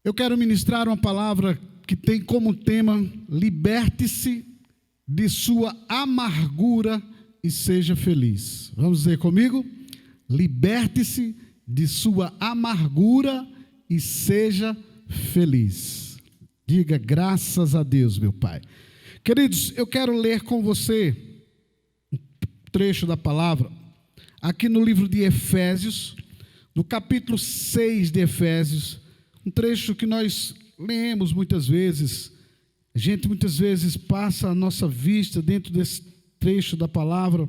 Eu quero ministrar uma palavra que tem como tema: liberte-se de sua amargura e seja feliz. Vamos dizer comigo? Liberte-se de sua amargura e seja feliz. Diga graças a Deus, meu Pai. Queridos, eu quero ler com você um trecho da palavra, aqui no livro de Efésios, no capítulo 6 de Efésios, um trecho que nós lemos muitas vezes. A gente muitas vezes passa a nossa vista dentro desse trecho da palavra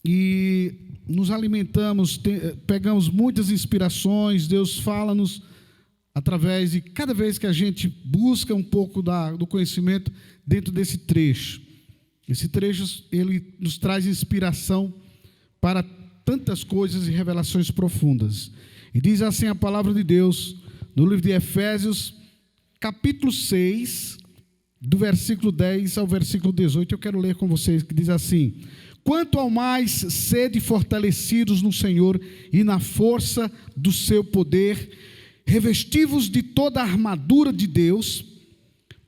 e nos alimentamos, pegamos muitas inspirações. Deus fala-nos através de cada vez que a gente busca um pouco do conhecimento dentro desse trecho. Esse trecho, ele nos traz inspiração para tantas coisas e revelações profundas. E diz assim a palavra de Deus, no livro de Efésios, capítulo 6, do versículo 10 ao versículo 18, eu quero ler com vocês, que diz assim: quanto ao mais, sede fortalecidos no Senhor e na força do seu poder, revesti-vos de toda a armadura de Deus,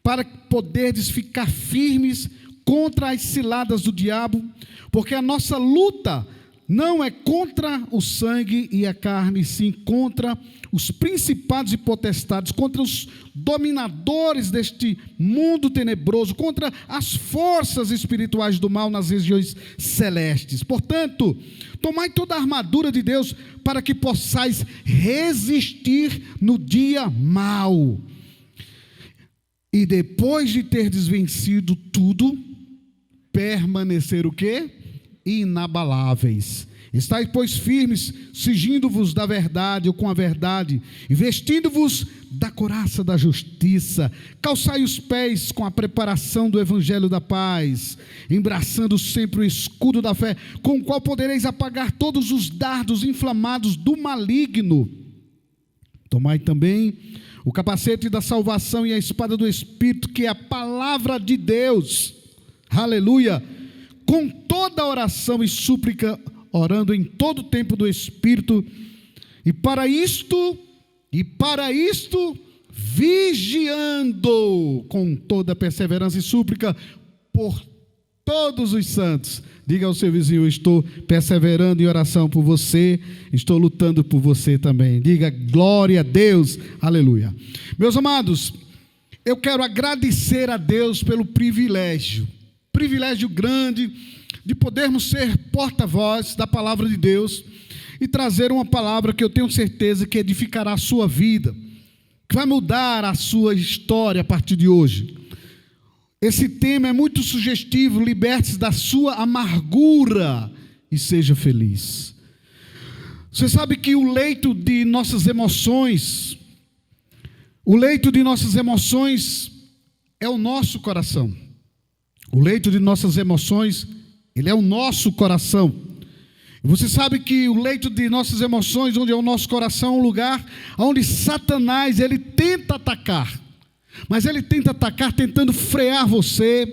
para poderdes ficar firmes contra as ciladas do diabo, porque a nossa luta não é contra o sangue e a carne, sim contra os principados e potestades, contra os dominadores deste mundo tenebroso, contra as forças espirituais do mal nas regiões celestes. Portanto, tomai toda a armadura de Deus para que possais resistir no dia mau. E depois de terdes vencido tudo, permanecer o quê? Inabaláveis. Estais, pois, firmes, cingindo-vos da verdade ou com a verdade, e vestindo-vos da couraça da justiça, calçai os pés com a preparação do evangelho da paz, embraçando sempre o escudo da fé, com o qual podereis apagar todos os dardos inflamados do maligno. Tomai também o capacete da salvação e a espada do Espírito, que é a palavra de Deus. Aleluia! Com toda oração e súplica, orando em todo tempo do Espírito, e para isto, vigiando com toda perseverança e súplica por todos os santos. Diga ao seu vizinho: eu estou perseverando em oração por você, estou lutando por você também. Diga glória a Deus, aleluia. Meus amados, eu quero agradecer a Deus pelo privilégio grande de podermos ser porta-voz da palavra de Deus e trazer uma palavra que eu tenho certeza que edificará a sua vida, que vai mudar a sua história a partir de hoje. Esse tema é muito sugestivo: liberte-se da sua amargura e seja feliz. Você sabe que o leito de nossas emoções é o nosso coração. O leito de nossas emoções, ele é o nosso coração. Você sabe que o leito de nossas emoções, onde é o nosso coração, é um lugar onde Satanás, ele tenta atacar. Mas ele tenta atacar tentando frear você,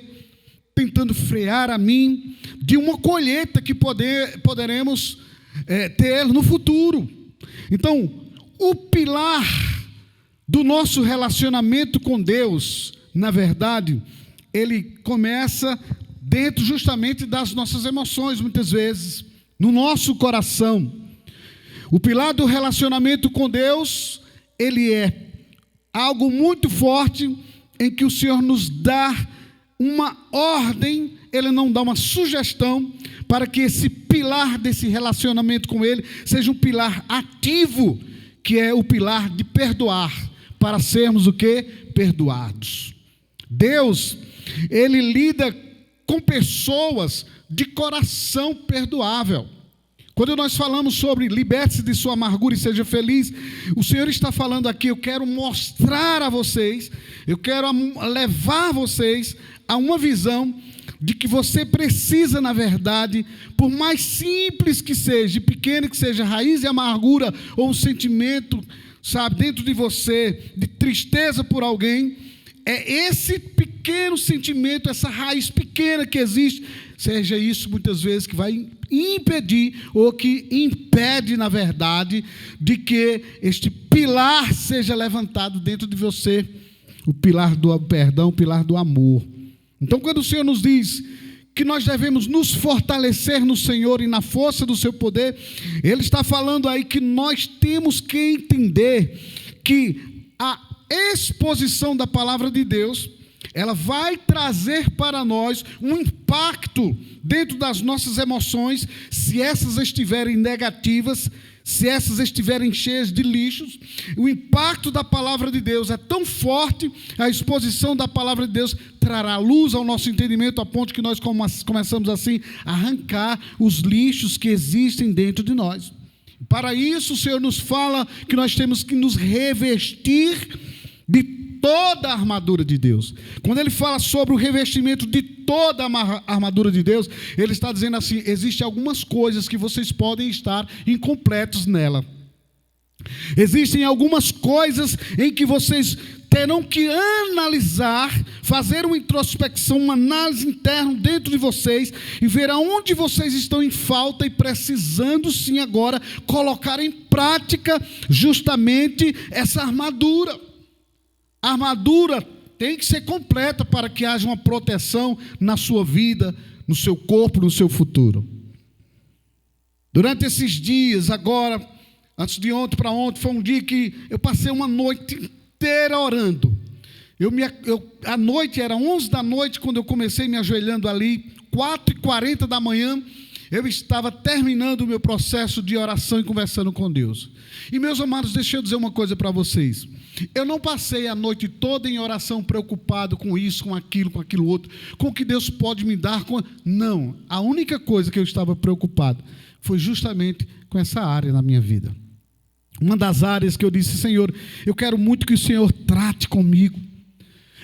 tentando frear a mim, de uma colheita que poderemos ter no futuro. Então, o pilar do nosso relacionamento com Deus, na verdade, ele começa dentro justamente das nossas emoções, muitas vezes, no nosso coração. O pilar do relacionamento com Deus, ele é algo muito forte, em que o Senhor nos dá uma ordem, Ele não dá uma sugestão, para que esse pilar desse relacionamento com Ele seja um pilar ativo, que é o pilar de perdoar, para sermos o quê? Perdoados. Deus, Ele lida com pessoas de coração perdoável. Quando nós falamos sobre liberte-se de sua amargura e seja feliz, o Senhor está falando aqui: eu quero mostrar a vocês, eu quero levar vocês a uma visão de que você precisa, na verdade, por mais simples que seja, pequeno que seja a raiz de amargura ou um sentimento, sabe, dentro de você, de tristeza por alguém, é esse pequeno sentimento, essa raiz pequena que existe, seja isso muitas vezes que vai impedir, ou que impede, na verdade, de que este pilar seja levantado dentro de você, o pilar do perdão, o pilar do amor. Então, quando o Senhor nos diz que nós devemos nos fortalecer no Senhor e na força do seu poder, Ele está falando aí que nós temos que entender que a exposição da palavra de Deus, ela vai trazer para nós um impacto dentro das nossas emoções, se essas estiverem negativas, se essas estiverem cheias de lixos. O impacto da palavra de Deus é tão forte, a exposição da palavra de Deus trará luz ao nosso entendimento, a ponto que nós começamos assim a arrancar os lixos que existem dentro de nós. Para isso o Senhor nos fala que nós temos que nos revestir de toda a armadura de Deus. Quando ele fala sobre o revestimento de toda a armadura de Deus, ele está dizendo assim: existem algumas coisas que vocês podem estar incompletos nela. Existem algumas coisas em que vocês terão que analisar, fazer uma introspecção, uma análise interna dentro de vocês e ver aonde vocês estão em falta e precisando sim agora colocar em prática justamente essa armadura. A armadura tem que ser completa para que haja uma proteção na sua vida, no seu corpo, no seu futuro. Durante esses dias, agora, antes de ontem para ontem, foi um dia que eu passei uma noite inteira orando. A noite era 11 da noite, quando eu comecei me ajoelhando ali, 4h40 da manhã, eu estava terminando o meu processo de oração e conversando com Deus. E, meus amados, deixa eu dizer uma coisa para vocês. Eu não passei a noite toda em oração preocupado com isso, com aquilo outro, com o que Deus pode me dar. Não, a única coisa que eu estava preocupado foi justamente com essa área na minha vida. Uma das áreas que eu disse: Senhor, eu quero muito que o Senhor trate comigo.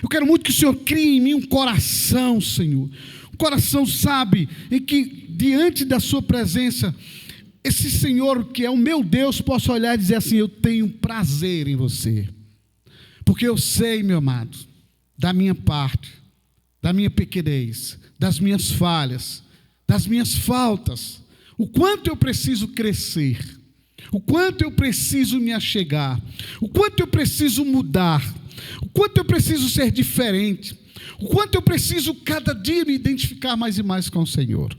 Eu quero muito que o Senhor crie em mim um coração, Senhor. Um coração, sabe, em que diante da sua presença, esse Senhor que é o meu Deus possa olhar e dizer assim: eu tenho prazer em você. Porque eu sei, meu amado, da minha parte, da minha pequenez, das minhas falhas, das minhas faltas, o quanto eu preciso crescer, o quanto eu preciso me achegar, o quanto eu preciso mudar, o quanto eu preciso ser diferente, o quanto eu preciso cada dia me identificar mais e mais com o Senhor.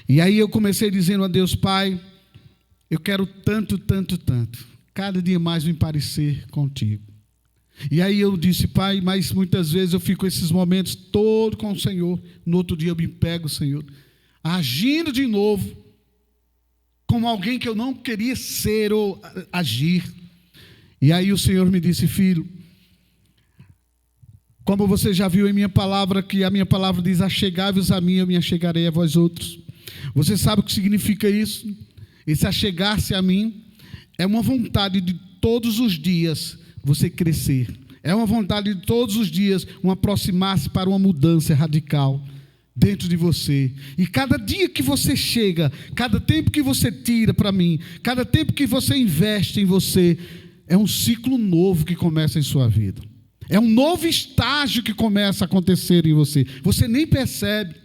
E aí eu comecei dizendo a Deus: Pai, eu quero tanto, cada dia mais me parecer contigo. E aí eu disse: Pai, mas muitas vezes eu fico esses momentos todos com o Senhor, no outro dia eu me pego, Senhor, agindo de novo como alguém que eu não queria ser ou agir. E aí o Senhor me disse: filho, como você já viu em minha palavra, que a minha palavra diz: achegai-vos a mim, eu me achegarei a vós outros. Você sabe o que significa isso? Esse achegar-se a mim é uma vontade de todos os dias você crescer. É uma vontade de todos os dias um aproximar-se para uma mudança radical dentro de você. E cada dia que você chega, cada tempo que você tira para mim, cada tempo que você investe em você, é um ciclo novo que começa em sua vida. É um novo estágio que começa a acontecer em você. Você nem percebe.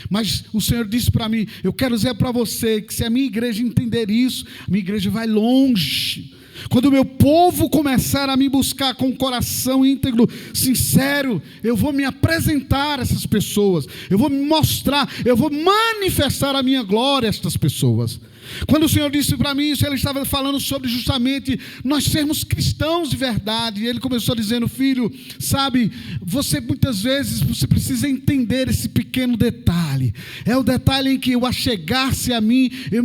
Mas o Senhor disse para mim: eu quero dizer para você que se a minha igreja entender isso, a minha igreja vai longe. Quando o meu povo começar a me buscar com um coração íntegro, sincero, eu vou me apresentar a essas pessoas, eu vou me mostrar, eu vou manifestar a minha glória a estas pessoas. Quando o Senhor disse para mim isso, Ele estava falando sobre justamente nós sermos cristãos de verdade. E Ele começou dizendo: filho, sabe, você muitas vezes você precisa entender esse pequeno detalhe. É o detalhe em que o achegar-se a mim, eu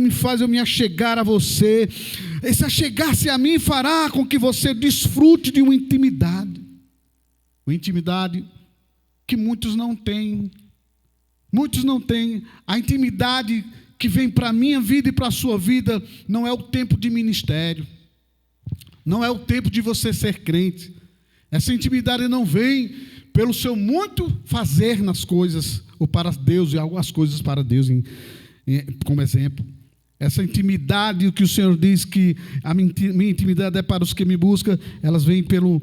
me achegar a você. Esse achegar-se a mim fará com que você desfrute de uma intimidade. Uma intimidade que muitos não têm. Muitos não têm. A intimidade que vem para a minha vida e para a sua vida não é o tempo de ministério, não é o tempo de você ser crente. Essa intimidade não vem pelo seu muito fazer nas coisas, ou para Deus, e algumas coisas para Deus, como exemplo. Essa intimidade, o que o Senhor diz que a minha intimidade é para os que me buscam, elas vêm pelo,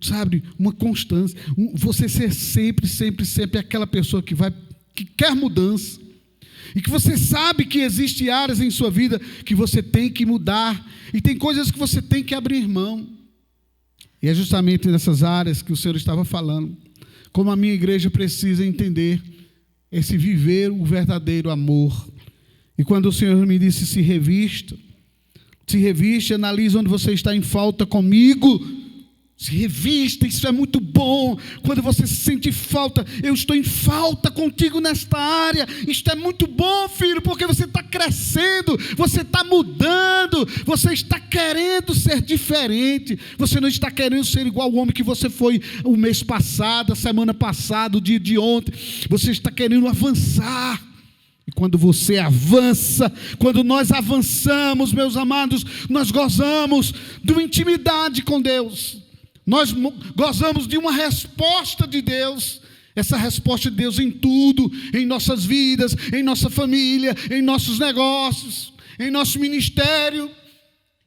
sabe, uma constância. Você ser sempre aquela pessoa que que quer mudança, e que você sabe que existem áreas em sua vida que você tem que mudar, e tem coisas que você tem que abrir mão. E é justamente nessas áreas que o Senhor estava falando, como a minha igreja precisa entender esse viver o verdadeiro amor. E quando o Senhor me disse: se revista, analise onde você está em falta comigo. Se revista, isso é muito bom. Quando você se sente falta, eu estou em falta contigo nesta área. Isto é muito bom, filho, porque você está crescendo, você está mudando, você está querendo ser diferente. Você não está querendo ser igual ao homem que você foi o mês passado, a semana passada, o dia de ontem. Você está querendo avançar. E quando você avança, quando nós avançamos, meus amados, nós gozamos de uma intimidade com Deus. Nós gozamos de uma resposta de Deus. Essa resposta de Deus em tudo, em nossas vidas, em nossa família, em nossos negócios, em nosso ministério.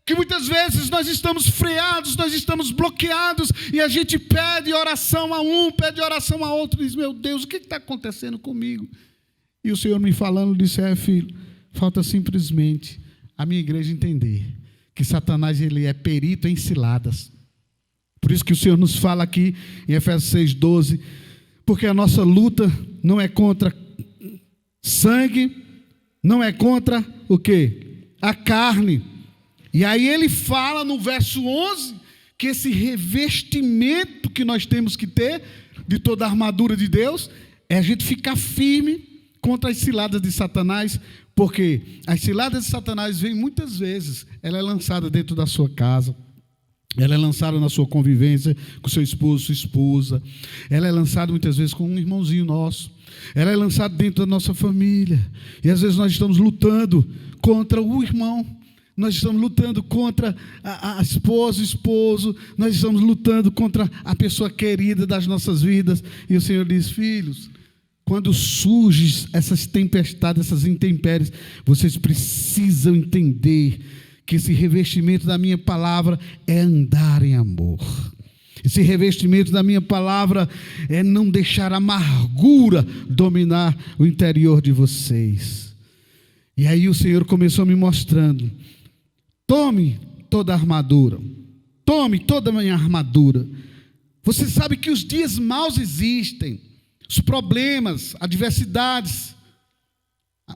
Que muitas vezes nós estamos freados, nós estamos bloqueados, e a gente pede oração a um, pede oração a outro, e diz: meu Deus, o que está acontecendo comigo? E o Senhor me falando disse: filho, falta simplesmente a minha igreja entender que Satanás, ele é perito em ciladas. Por isso que o Senhor nos fala aqui em Efésios 6:12, porque a nossa luta não é contra sangue, não é contra o quê? A carne. E aí ele fala no verso 11, que esse revestimento que nós temos que ter, de toda a armadura de Deus, é a gente ficar firme contra as ciladas de Satanás, porque as ciladas de Satanás vêm muitas vezes, ela é lançada dentro da sua casa, ela é lançada na sua convivência com seu esposo, sua esposa, ela é lançada muitas vezes com um irmãozinho nosso, ela é lançada dentro da nossa família, e às vezes nós estamos lutando contra o irmão, nós estamos lutando contra a esposa, o esposo, nós estamos lutando contra a pessoa querida das nossas vidas, e o Senhor diz: filhos, quando surgem essas tempestades, essas intempéries, vocês precisam entender que esse revestimento da minha palavra é andar em amor. Esse revestimento da minha palavra é não deixar a amargura dominar o interior de vocês. E aí o Senhor começou me mostrando: tome toda a armadura, tome toda a minha armadura. Você sabe que os dias maus existem, os problemas, adversidades,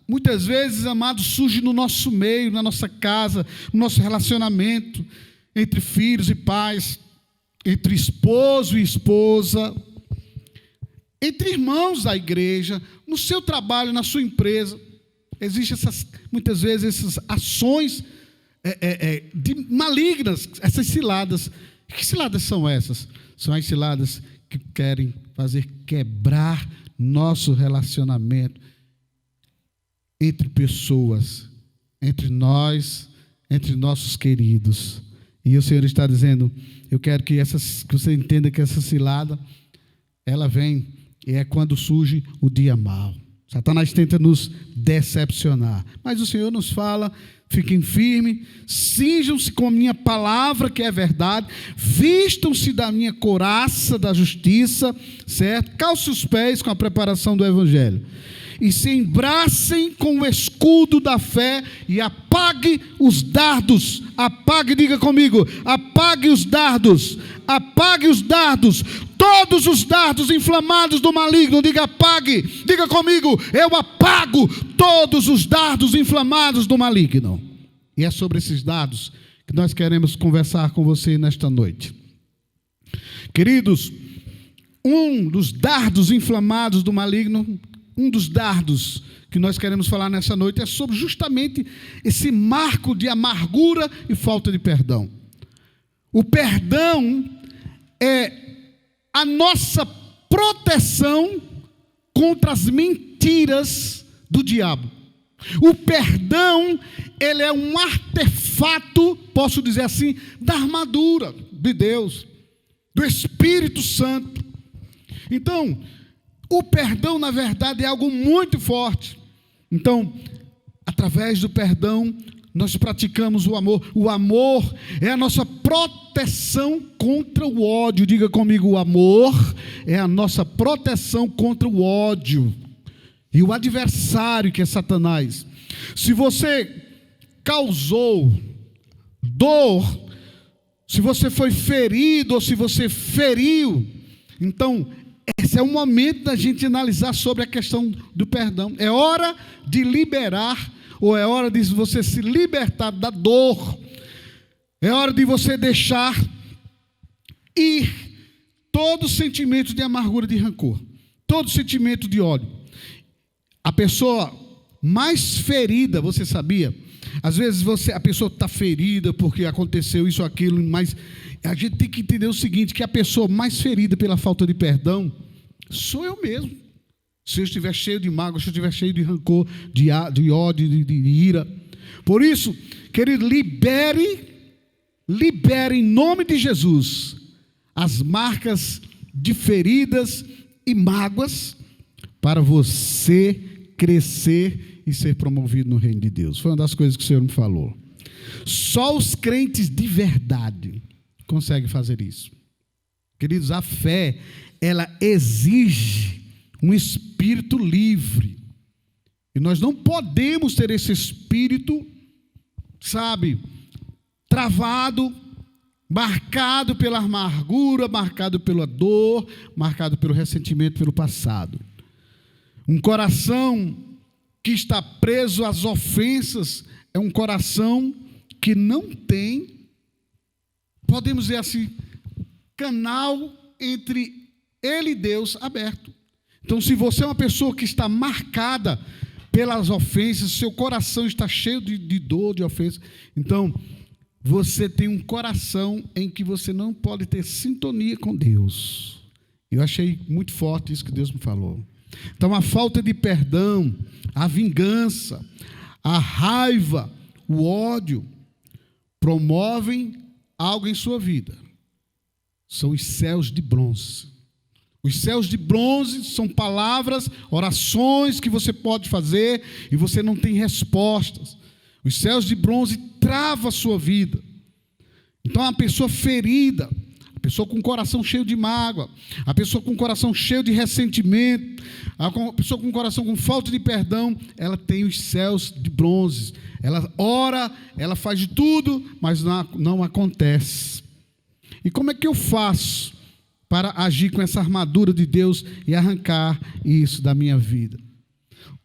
muitas vezes, amados, surgem no nosso meio, na nossa casa, no nosso relacionamento, entre filhos e pais, entre esposo e esposa, entre irmãos da igreja, no seu trabalho, na sua empresa. Existem muitas vezes essas ações malignas, essas ciladas. Que ciladas são essas? São as ciladas que querem fazer quebrar nosso relacionamento entre pessoas, entre nós, entre nossos queridos. E o Senhor está dizendo: eu quero que você entenda que essa cilada, ela vem, e é quando surge o dia mau. Satanás tenta nos decepcionar, mas o Senhor nos fala: fiquem firmes, cinjam-se com a minha palavra, que é verdade, vistam-se da minha couraça da justiça, certo? Calce os pés com a preparação do evangelho, e se embracem com o escudo da fé, e apague os dardos. Apague, diga comigo: apague os dardos, apague os dardos, todos os dardos inflamados do maligno. Diga: apague, diga comigo: eu apago todos os dardos inflamados do maligno. E é sobre esses dardos que nós queremos conversar com você nesta noite. Queridos, um dos dardos inflamados do maligno, um dos dardos que nós queremos falar nessa noite é sobre justamente esse marco de amargura e falta de perdão. O perdão é a nossa proteção contra as mentiras do diabo. O perdão, ele é um artefato, posso dizer assim, da armadura de Deus, do Espírito Santo. Então, o perdão, na verdade, é algo muito forte. Então, através do perdão, nós praticamos o amor. O amor é a nossa proteção contra o ódio. Diga comigo: o amor é a nossa proteção contra o ódio. e o adversário, que é Satanás. Se você causou dor, se você foi ferido ou se você feriu, então esse é o momento da gente analisar sobre a questão do perdão. É hora de liberar, ou é hora de você se libertar da dor. É hora de você deixar ir todo sentimento de amargura, de rancor, todo sentimento de ódio. A pessoa mais ferida, você sabia? Às vezes a pessoa está ferida porque aconteceu isso ou aquilo, mas a gente tem que entender o seguinte, que a pessoa mais ferida pela falta de perdão sou eu mesmo. Se eu estiver cheio de mágoa, se eu estiver cheio de rancor, de ódio, de ira. Por isso, querido, libere em nome de Jesus as marcas de feridas e mágoas para você crescer e ser promovido no reino de Deus. Foi uma das coisas que o Senhor me falou. Só os crentes de verdade conseguem fazer isso. Queridos, a fé, ela exige um espírito livre. E nós não podemos ter esse espírito, travado, marcado pela amargura, marcado pela dor, marcado pelo ressentimento, pelo passado. Um coração que está preso às ofensas é um coração que não tem, podemos dizer assim, canal entre ele e Deus aberto. Então, se você é uma pessoa que está marcada pelas ofensas, seu coração está cheio de dor, de ofensa, então você tem um coração em que você não pode ter sintonia com Deus. Eu achei muito forte isso que Deus me falou. Então, a falta de perdão, a vingança, a raiva, o ódio, promovem algo em sua vida. São os céus de bronze. Os céus de bronze são palavras, orações que você pode fazer e você não tem respostas. Os céus de bronze travam a sua vida. Então, a pessoa ferida, a pessoa com o coração cheio de mágoa, a pessoa com o coração cheio de ressentimento, a pessoa com o coração com falta de perdão, ela tem os céus de bronze. Ela ora, ela faz de tudo, mas não acontece. E como é que eu faço para agir com essa armadura de Deus e arrancar isso da minha vida?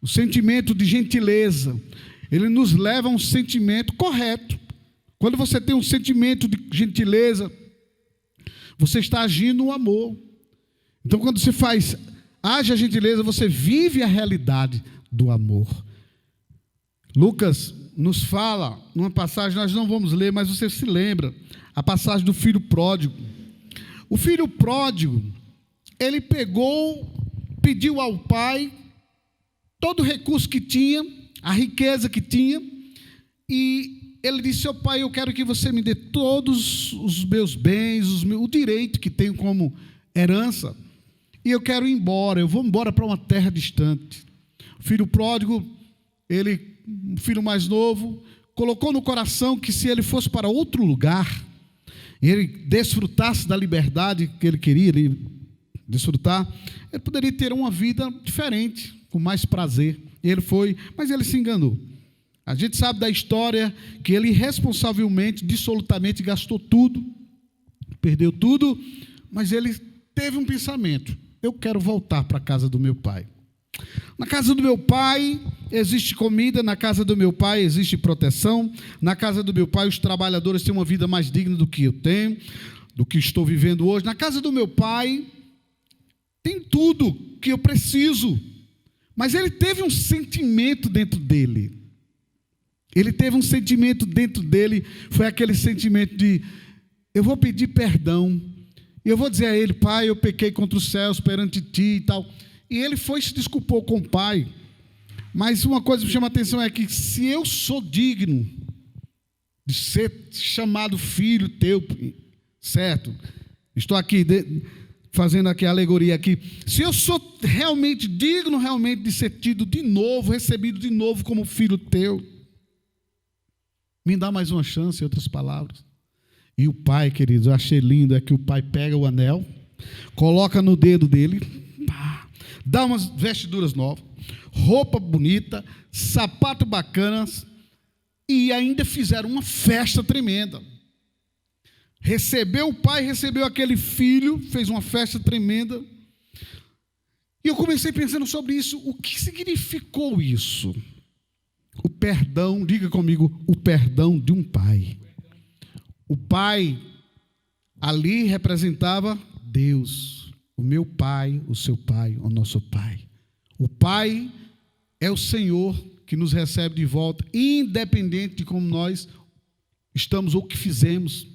O sentimento de gentileza, ele nos leva a um sentimento correto. Quando você tem um sentimento de gentileza, você está agindo no amor. Então, quando você age a gentileza, você vive a realidade do amor. Lucas nos fala, numa passagem, nós não vamos ler, mas você se lembra, a passagem do filho pródigo. O filho pródigo, ele pediu ao pai todo o recurso que tinha, a riqueza que tinha, e ele disse: seu pai, eu quero que você me dê todos os meus bens, o direito que tenho como herança, e eu quero ir embora, eu vou embora para uma terra distante. O filho pródigo, o filho mais novo, colocou no coração que se ele fosse para outro lugar, e ele desfrutasse da liberdade que ele queria desfrutar, ele poderia ter uma vida diferente, com mais prazer. E ele foi, mas ele se enganou. A gente sabe da história que ele irresponsavelmente, dissolutamente gastou tudo, perdeu tudo, mas ele teve um pensamento: eu quero voltar para a casa do meu pai. Na casa do meu pai existe comida, na casa do meu pai existe proteção, na casa do meu pai os trabalhadores têm uma vida mais digna do que eu tenho, do que estou vivendo hoje. Na casa do meu pai tem tudo que eu preciso. Mas ele teve um sentimento dentro dele. Foi aquele sentimento de: eu vou pedir perdão, eu vou dizer a ele: pai, eu pequei contra os céus perante ti e tal. E ele foi e se desculpou com o pai. Mas uma coisa que me chama a atenção é que, se eu sou digno de ser chamado filho teu, certo? Estou aqui fazendo aqui a alegoria aqui. Se eu sou realmente digno de ser tido de novo, recebido de novo como filho teu, me dá mais uma chance, em outras palavras. E o pai, queridos, eu achei lindo, é que o pai pega o anel, coloca no dedo dele, dá umas vestiduras novas, roupa bonita, sapato bacanas, e ainda fizeram uma festa tremenda. Recebeu o pai, recebeu aquele filho, fez uma festa tremenda. E eu comecei pensando sobre isso. O que significou isso? O perdão, diga comigo, o perdão de um pai. O pai ali representava Deus, o meu pai, o seu pai, o nosso pai. O pai é o Senhor que nos recebe de volta, independente de como nós estamos ou o que fizemos.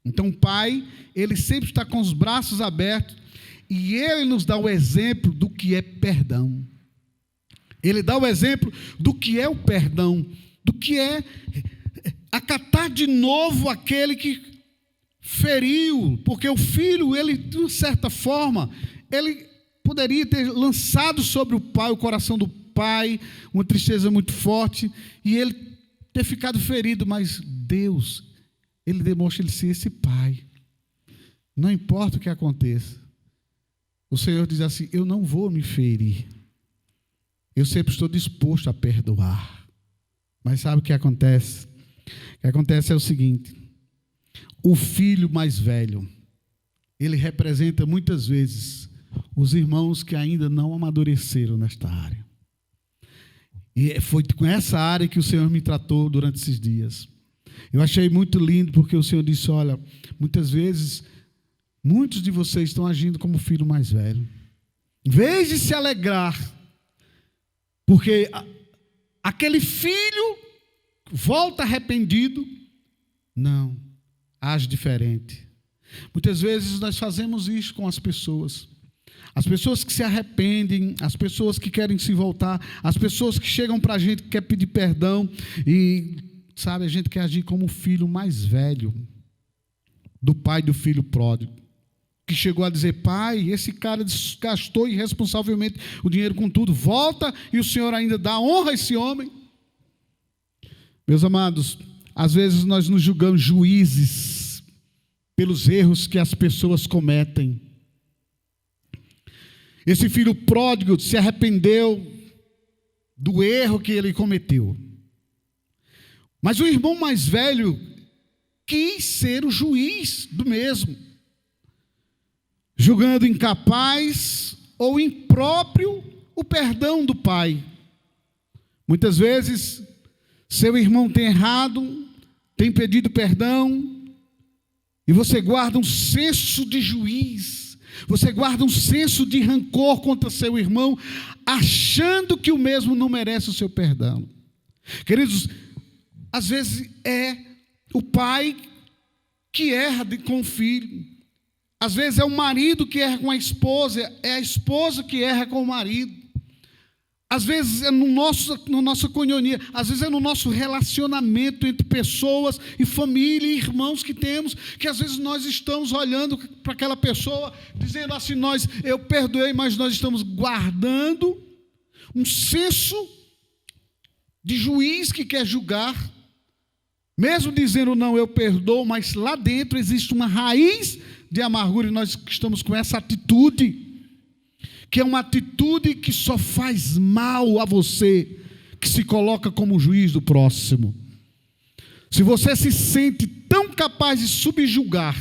Então o pai, ele sempre está com os braços abertos e ele nos dá o exemplo do que é perdão. Ele dá o exemplo do que é o perdão, do que é acatar de novo aquele que feriu, porque o filho, ele de certa forma, ele poderia ter lançado sobre o pai, o coração do pai, uma tristeza muito forte, e ele ter ficado ferido, mas Deus, ele demonstra ele ser esse pai. Não importa o que aconteça. O Senhor diz assim: eu não vou me ferir. Eu sempre estou disposto a perdoar. Mas sabe o que acontece? O que acontece é o seguinte: o filho mais velho, ele representa muitas vezes os irmãos que ainda não amadureceram nesta área. E foi com essa área que o Senhor me tratou durante esses dias. Eu achei muito lindo, porque o Senhor disse: olha, muitas vezes, muitos de vocês estão agindo como o filho mais velho. Em vez de se alegrar, porque aquele filho volta arrependido, não, age diferente. Muitas vezes nós fazemos isso com as pessoas que se arrependem, as pessoas que querem se voltar, as pessoas que chegam para a gente que quer pedir perdão, e sabe, a gente quer agir como o filho mais velho do pai do filho pródigo, que chegou a dizer: pai, esse cara gastou irresponsavelmente o dinheiro com tudo, volta, e o Senhor ainda dá honra a esse homem. Meus amados, às vezes nós nos julgamos juízes pelos erros que as pessoas cometem. Esse filho pródigo se arrependeu do erro que ele cometeu, mas o irmão mais velho quis ser o juiz do mesmo, julgando incapaz ou impróprio o perdão do pai. Muitas vezes seu irmão tem errado, tem pedido perdão, e você guarda um senso de juiz, você guarda um senso de rancor contra seu irmão, achando que o mesmo não merece o seu perdão. Queridos, às vezes é o pai que erra com o filho, às vezes é o marido que erra com a esposa, é a esposa que erra com o marido, às vezes é no nossa coinonia, às vezes é no nosso relacionamento entre pessoas e família e irmãos que temos, que às vezes nós estamos olhando para aquela pessoa, dizendo assim: eu perdoei, mas nós estamos guardando um senso de juiz que quer julgar, mesmo dizendo não, eu perdoo, mas lá dentro existe uma raiz de amargura, e nós estamos com essa atitude, que é uma atitude que só faz mal a você, que se coloca como juiz do próximo. Se você se sente tão capaz de subjugar,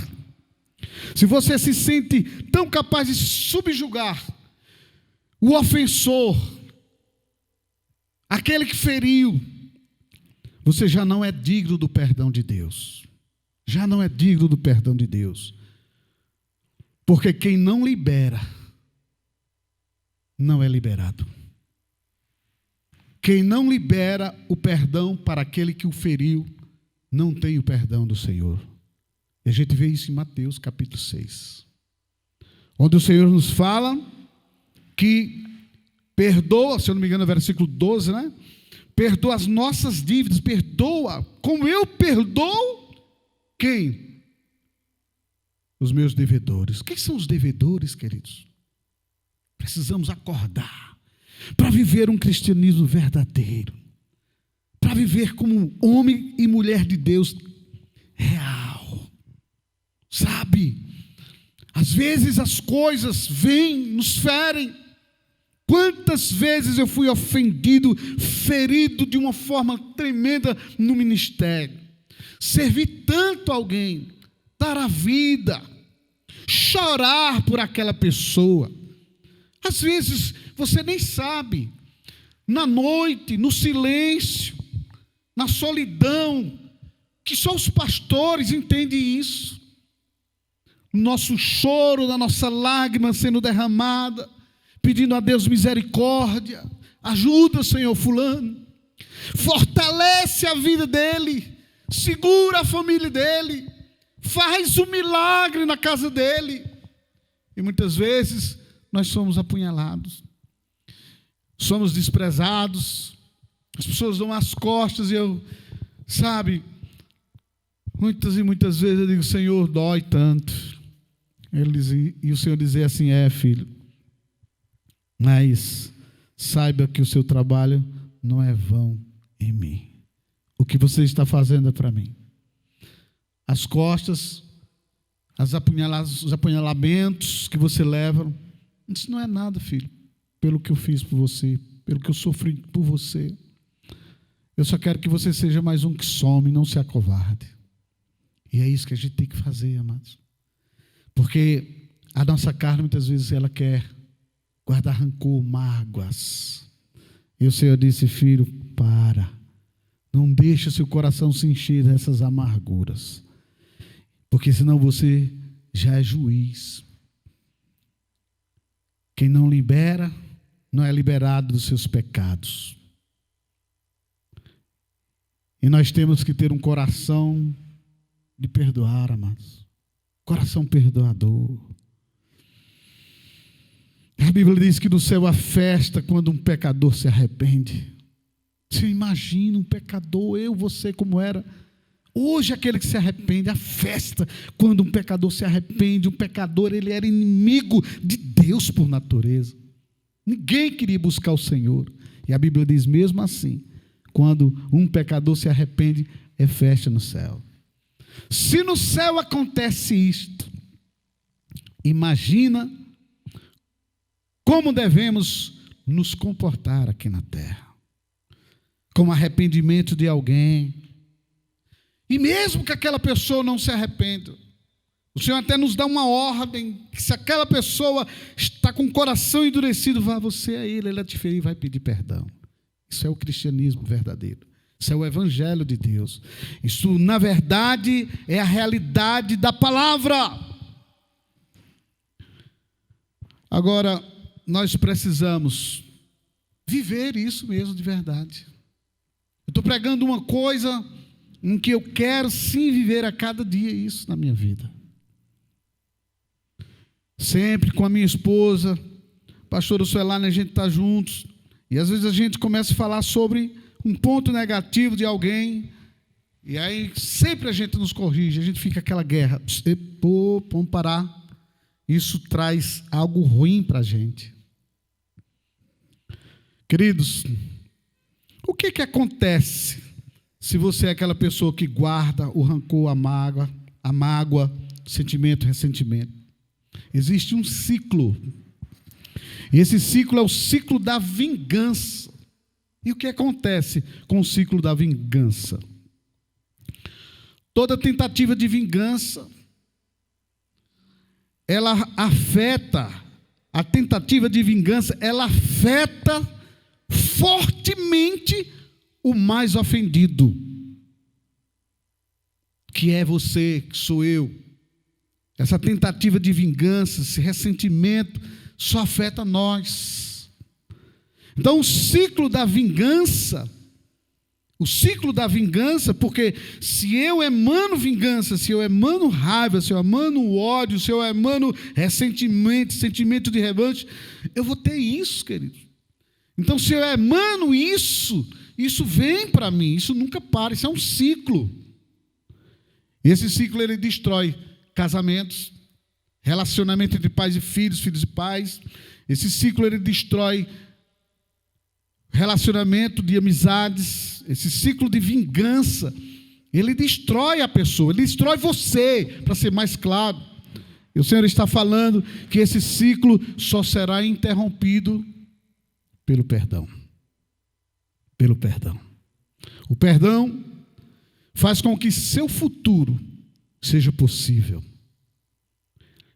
se você se sente tão capaz de subjugar o ofensor, aquele que feriu, você já não é digno do perdão de Deus. Já não é digno do perdão de Deus. Porque quem não libera, não é liberado. Quem não libera o perdão para aquele que o feriu, não tem o perdão do Senhor. E a gente vê isso em Mateus capítulo 6. Onde o Senhor nos fala que perdoa, se eu não me engano é versículo 12, né? Perdoa as nossas dívidas, perdoa como eu perdoo quem? Os meus devedores. Quem são os devedores, queridos? Precisamos acordar para viver um cristianismo verdadeiro, para viver como homem e mulher de Deus real. Sabe, às vezes as coisas vêm, nos ferem, Quantas vezes eu fui ofendido, ferido de uma forma tremenda no ministério. Servi tanto a alguém, dar a vida, chorar por aquela pessoa. Às vezes você nem sabe, na noite, no silêncio, na solidão, que só os pastores entendem isso. Nosso choro, a nossa lágrima sendo derramada, pedindo a Deus misericórdia, ajuda, Senhor fulano, fortalece a vida dele, segura a família dele, faz um milagre na casa dele. E muitas vezes nós somos apunhalados, somos desprezados, as pessoas dão as costas e muitas e muitas vezes eu digo, Senhor, dói tanto. E o Senhor dizia assim, filho, mas saiba que o seu trabalho não é vão em mim. O que você está fazendo é para mim. As costas, os apunhalamentos que você leva, isso não é nada, filho, pelo que eu fiz por você, pelo que eu sofri por você. Eu só quero que você seja mais um que some, não se acovarde. E é isso que a gente tem que fazer, amados. Porque a nossa carne, muitas vezes, ela quer guardar rancor, mágoas. E o Senhor disse, filho, para. Não deixa seu coração se encher dessas amarguras. Porque senão você já é juiz. Quem não libera, não é liberado dos seus pecados. E nós temos que ter um coração de perdoar, amados. Coração perdoador. A Bíblia diz que no céu há festa quando um pecador se arrepende. Você imagina um pecador, você como era. Hoje aquele que se arrepende, a festa quando um pecador se arrepende. Um pecador, ele era inimigo de Deus por natureza. Ninguém queria buscar o Senhor. E a Bíblia diz mesmo assim, quando um pecador se arrepende, é festa no céu. Se no céu acontece isto, imagina como devemos nos comportar aqui na terra, com arrependimento de alguém, e mesmo que aquela pessoa não se arrependa, o Senhor até nos dá uma ordem, que se aquela pessoa está com o coração endurecido, vá você a ele vai te ferir, vai pedir perdão. Isso é o cristianismo verdadeiro. Isso é o evangelho de Deus. Isso, na verdade, é a realidade da palavra. Agora, nós precisamos viver isso mesmo de verdade. Eu estou pregando uma coisa em que eu quero sim viver a cada dia isso na minha vida. Sempre com a minha esposa, pastora Suelane, a gente está juntos. E às vezes a gente começa a falar sobre um ponto negativo de alguém, e aí sempre a gente nos corrige, a gente fica aquela guerra. Vamos parar. Isso traz algo ruim para a gente. Queridos, o que acontece se você é aquela pessoa que guarda o rancor, a mágoa, sentimento, ressentimento? Existe um ciclo. Esse ciclo é o ciclo da vingança. E o que acontece com o ciclo da vingança? Toda tentativa de vingança, ela afeta, a tentativa de vingança, ela afeta fortemente o mais ofendido, que é você, que sou eu. Essa tentativa de vingança, esse ressentimento, só afeta nós. Então o ciclo da vingança, porque se eu emano vingança, se eu emano raiva, se eu emano ódio, se eu emano ressentimento, sentimento de revanche, eu vou ter isso, querido. Então se eu emano isso vem para mim, isso nunca para, isso é um ciclo. Esse ciclo ele destrói casamentos, relacionamento entre pais e filhos, filhos e pais. Esse ciclo ele destrói relacionamento de amizades. Esse ciclo de vingança, ele destrói a pessoa, ele destrói você, para ser mais claro. E o Senhor está falando que esse ciclo só será interrompido Pelo perdão. Pelo perdão. O perdão faz com que seu futuro seja possível.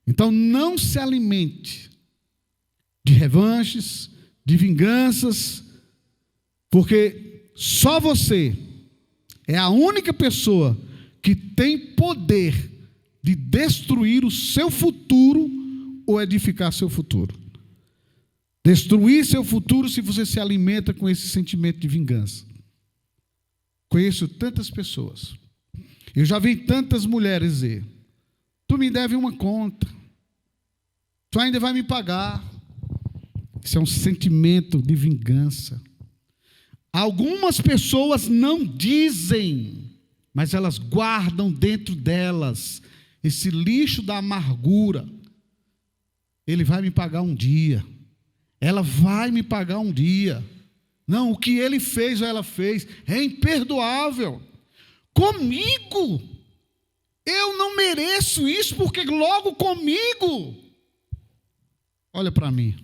Então não se alimente de revanches, de vinganças, porque só você é a única pessoa que tem poder de destruir o seu futuro ou edificar seu futuro. Destruir seu futuro se você se alimenta com esse sentimento de vingança. Conheço tantas pessoas. Eu já vi tantas mulheres dizer: tu me deve uma conta, tu ainda vai me pagar. Isso é um sentimento de vingança. Algumas pessoas não dizem, mas elas guardam dentro delas esse lixo da amargura. Ele vai me pagar um dia. Ela vai me pagar um dia. Não, o que ele fez ou ela fez é imperdoável. Comigo, eu não mereço isso, porque logo comigo. Olha para mim.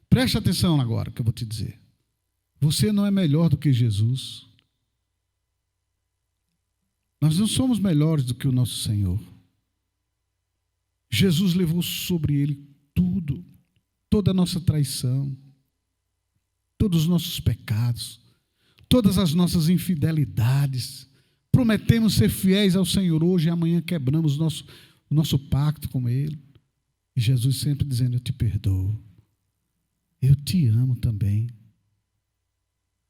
Preste atenção agora que eu vou te dizer. Você não é melhor do que Jesus. Nós não somos melhores do que o nosso Senhor. Jesus levou sobre ele tudo, toda a nossa traição, todos os nossos pecados, todas as nossas infidelidades. Prometemos ser fiéis ao Senhor hoje e amanhã quebramos o nosso pacto com Ele. E Jesus sempre dizendo: eu te perdoo. Eu te amo também.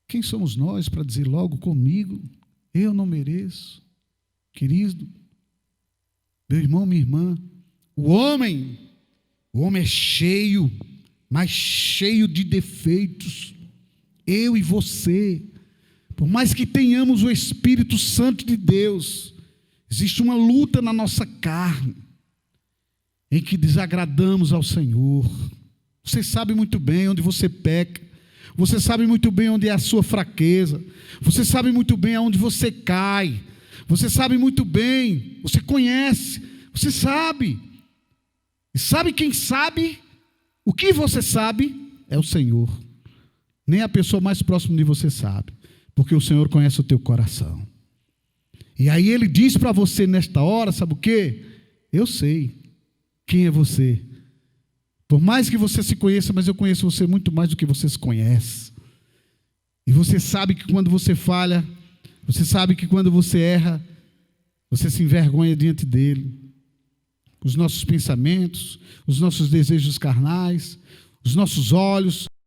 Quem somos nós para dizer logo comigo, eu não mereço? Querido, meu irmão, minha irmã, o homem é cheio, mas cheio de defeitos. Eu e você, por mais que tenhamos o Espírito Santo de Deus, existe uma luta na nossa carne, em que desagradamos ao Senhor. Você sabe muito bem onde você peca, você sabe muito bem onde é a sua fraqueza, você sabe muito bem aonde você cai, você sabe muito bem, você conhece, você sabe. E sabe quem sabe? O que você sabe é o Senhor. Nem a pessoa mais próxima de você sabe, porque o Senhor conhece o teu coração. E aí Ele diz para você nesta hora, sabe o quê? Eu sei quem é você. Por mais que você se conheça, mas eu conheço você muito mais do que você se conhece. E você sabe que quando você falha, você sabe que quando você erra, você se envergonha diante dEle. Os nossos pensamentos, os nossos desejos carnais, os nossos olhos,